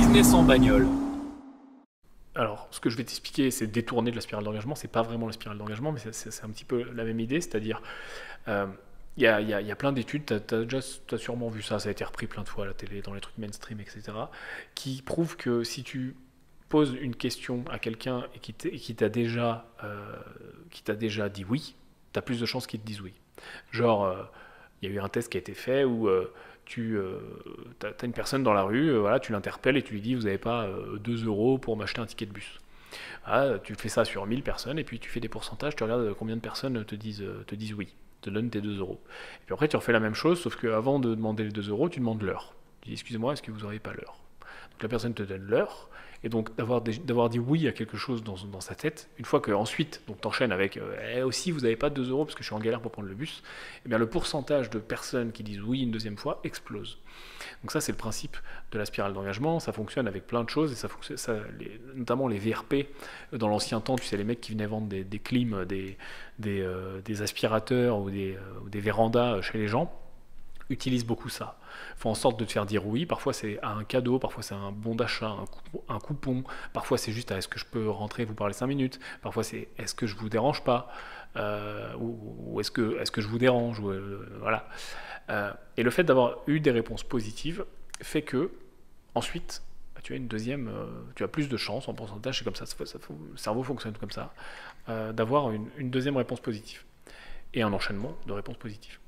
business en bagnole. Alors, ce que je vais t'expliquer, c'est détourner de la spirale d'engagement. C'est pas vraiment la spirale d'engagement, mais c'est un petit peu la même idée. C'est-à-dire, euh, il y a plein d'études, t'as sûrement vu ça, ça a été repris plein de fois à la télé, dans les trucs mainstream, etc., qui prouvent que si tu poses une question à quelqu'un et qui t'a déjà dit oui, t'as plus de chances qu'il te dise oui. Genre, il y a eu un test qui a été fait où tu as une personne dans la rue, voilà, tu l'interpelles et tu lui dis vous n'avez pas 2 euros pour m'acheter un ticket de bus. Ah, tu fais ça sur 1000 personnes et puis tu fais des pourcentages, tu regardes combien de personnes te disent oui, te donnent tes 2 euros. Et puis après tu refais la même chose, sauf qu'avant de demander les 2 euros, tu demandes l'heure. Tu dis excusez-moi, est-ce que vous n'aurez pas l'heure? Donc la personne te donne l'heure, et donc d'avoir dit oui à quelque chose dans sa tête, une fois que ensuite, donc t'enchaînes avec aussi vous n'avez pas 2 euros parce que je suis en galère pour prendre le bus, eh bien le pourcentage de personnes qui disent oui une deuxième fois explose. Donc ça c'est le principe de la spirale d'engagement, ça fonctionne avec plein de choses, et ça fonctionne, notamment les VRP, dans l'ancien temps, tu sais les mecs qui venaient vendre des clims, des aspirateurs ou des vérandas chez les gens, utilisent beaucoup ça. Font en sorte de te faire dire oui. Parfois c'est un cadeau, parfois c'est un bon d'achat, un coupon. Parfois c'est juste est-ce que je peux rentrer vous parler 5 minutes. Parfois c'est est-ce que je vous dérange pas, ou est-ce que je vous dérange, voilà. Et le fait d'avoir eu des réponses positives fait que ensuite tu as une deuxième, tu as plus de chances en pourcentage, c'est comme ça, le cerveau fonctionne comme ça, d'avoir une deuxième réponse positive et un enchaînement de réponses positives.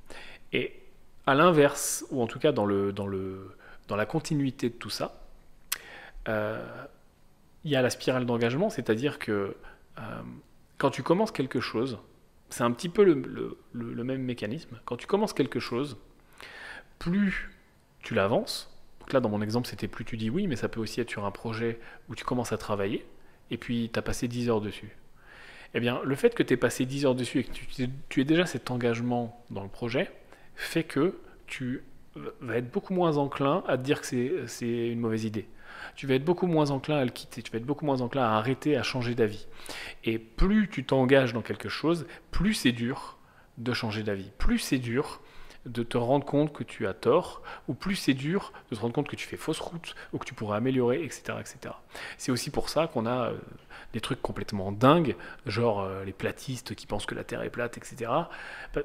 Et à l'inverse, ou en tout cas dans la continuité de tout ça, il y a la spirale d'engagement, c'est-à-dire que euh, quand tu commences quelque chose, c'est un petit peu le même mécanisme. Quand tu commences quelque chose, plus tu l'avances, donc là dans mon exemple c'était plus tu dis oui, mais ça peut aussi être sur un projet où tu commences à travailler, et puis tu as passé 10 heures dessus. Eh bien, le fait que tu aies passé 10 heures dessus et que tu aies déjà cet engagement dans le projet, fait que tu vas être beaucoup moins enclin à te dire que c'est une mauvaise idée. Tu vas être beaucoup moins enclin à le quitter, tu vas être beaucoup moins enclin à arrêter, à changer d'avis. Et plus tu t'engages dans quelque chose, plus c'est dur de changer d'avis. Plus c'est dur de te rendre compte que tu as tort, ou plus c'est dur de te rendre compte que tu fais fausse route, ou que tu pourrais améliorer, etc. etc. C'est aussi pour ça qu'on a des trucs complètement dingues, genre les platistes qui pensent que la Terre est plate, etc. Bah,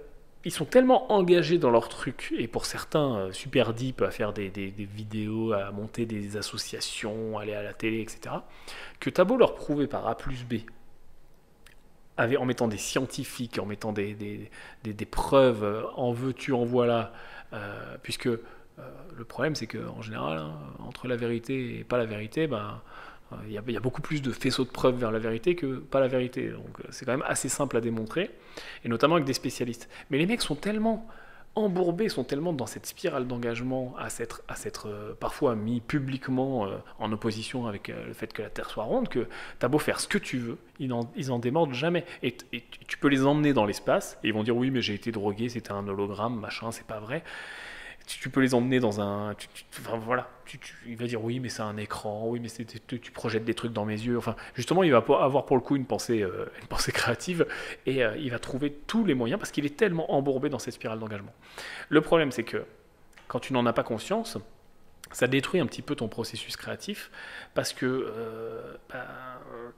ils sont tellement engagés dans leur truc, et pour certains super deep, à faire des vidéos, à monter des associations, aller à la télé, etc., que t'as beau leur prouver par A plus B, en mettant des scientifiques, en mettant des preuves, en veux-tu, en voilà, puisque le problème c'est qu'en général, hein, entre la vérité et pas la vérité, ben, il y a beaucoup plus de faisceaux de preuves vers la vérité que pas la vérité. Donc c'est quand même assez simple à démontrer, et notamment avec des spécialistes. Mais les mecs sont tellement embourbés, sont tellement dans cette spirale d'engagement à s'être parfois mis publiquement en opposition avec le fait que la Terre soit ronde, que t'as beau faire ce que tu veux, ils en démordent jamais. Et tu peux les emmener dans l'espace, et ils vont dire oui mais j'ai été drogué, c'était un hologramme, machin, c'est pas vrai. Tu peux les emmener dans un... enfin voilà, il va dire oui mais c'est un écran, oui mais tu projettes des trucs dans mes yeux, enfin justement il va avoir pour le coup une pensée créative, et il va trouver tous les moyens parce qu'il est tellement embourbé dans cette spirale d'engagement. Le problème c'est que quand tu n'en as pas conscience, ça détruit un petit peu ton processus créatif parce que bah,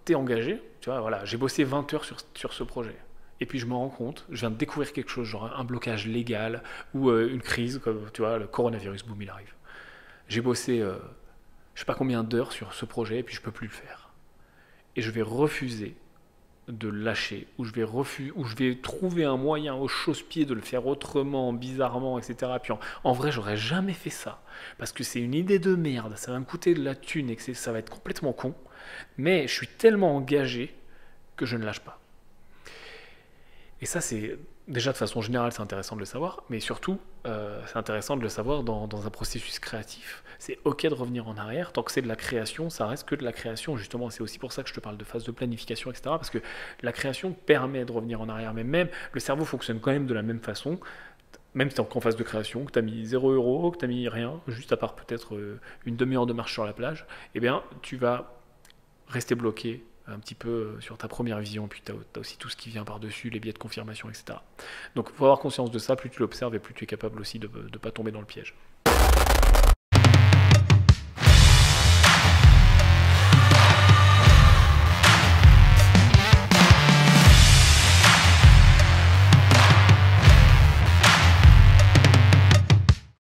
t'es engagé, tu vois, voilà, j'ai bossé 20 heures sur ce projet. Et puis je me rends compte, je viens de découvrir quelque chose, genre un blocage légal ou une crise, comme tu vois, le coronavirus, boum, il arrive. J'ai bossé je sais pas combien d'heures sur ce projet et puis je peux plus le faire. Et je vais refuser de le lâcher, ou je vais trouver un moyen au chausse-pied de le faire autrement, bizarrement, etc. Puis en vrai, j'aurais jamais fait ça, parce que c'est une idée de merde, ça va me coûter de la thune et que ça va être complètement con, mais je suis tellement engagé que je ne lâche pas. Et ça, c'est déjà de façon générale, c'est intéressant de le savoir, mais surtout, c'est intéressant de le savoir dans un processus créatif. C'est ok de revenir en arrière, tant que c'est de la création, ça reste que de la création, justement. C'est aussi pour ça que je te parle de phase de planification, etc. Parce que la création permet de revenir en arrière, mais même le cerveau fonctionne quand même de la même façon. Même si tu es en phase de création, que tu as mis 0 euros, que tu as mis rien, juste à part peut-être une demi-heure de marche sur la plage, eh bien, tu vas rester bloqué un petit peu sur ta première vision, puis tu as aussi tout ce qui vient par-dessus, les biais de confirmation, etc. Donc il faut avoir conscience de ça, plus tu l'observes et plus tu es capable aussi de ne pas tomber dans le piège.